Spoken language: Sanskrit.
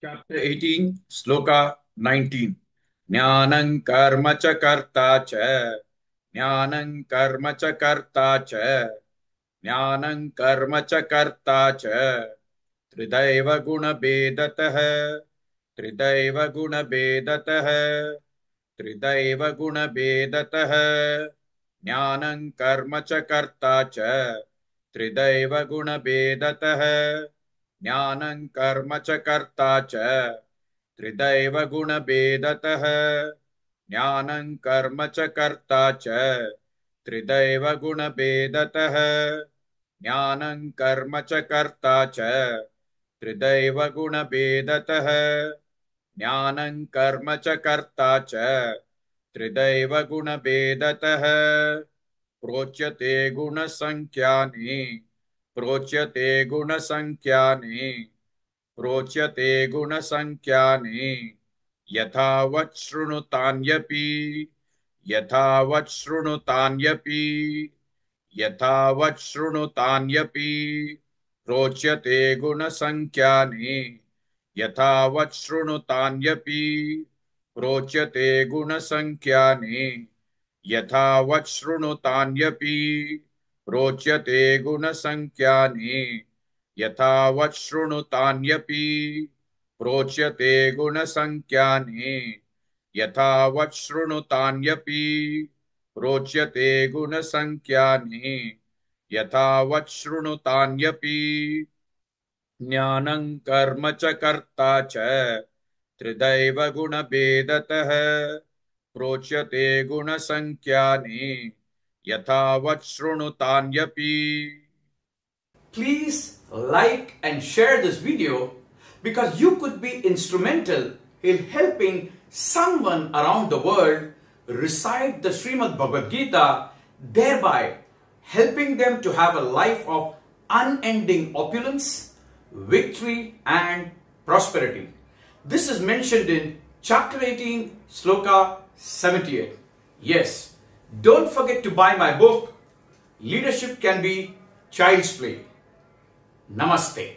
Chapter 18, Sloka 19. Jnanam karma cha karta cha. Jnanam karma cha karta cha. Jnanam karma cha karta cha. Tridaiva guna bedatah. Tridaiva guna bedatah. Tridaiva guna bedatah. Jnanam karma cha karta cha. Tridaiva guna bedatah. ज्ञानं कर्म च कर्ता च त्रिदैव गुणभेदतः ज्ञानं कर्म च कर्ता च त्रिदैव गुणभेदतः ज्ञानं कर्म च कर्ता च त्रिदैव गुणभेदतः ज्ञानं कर्म च कर्ता च त्रिदैव गुणभेदतः प्रोच्यते गुणसंख्यानि प्रोच्यते गुणसंख्यानि प्रोच्यते गुणसंख्यानि यथावत् शृणुतान्यपि यथावत् शृणुतान्यपि यथावत् शृणुतान्यपि प्रोच्यते गुणसंख्यानि यथावत् शृणुतान्यपि प्रोच्यते गुणसंख्यानि यथावत् शृणुतान्यपि प्रोच्यते गुणसंख्यानि यथावत् शृणुतान्यपि प्रोच्यते गुणसंख्यानि यथावत् शृणुतान्यपि प्रोच्यते गुणसंख्यानि यथावत् शृणुतान्यपि ज्ञानं कर्म च कर्ता च त्रिदैव गुणभेदतः प्रोच्यते गुणसंख्यानि यथावत् शृणुतान्यपि. Please like and share this video because you could be instrumental in helping someone around the world recite the Srimad Bhagavad Gita, thereby helping them to have a life of unending opulence, victory and prosperity. This is mentioned in chapter 18, sloka 78. Yes, don't forget to buy my book, Leadership Can Be Child's Play. Namaste.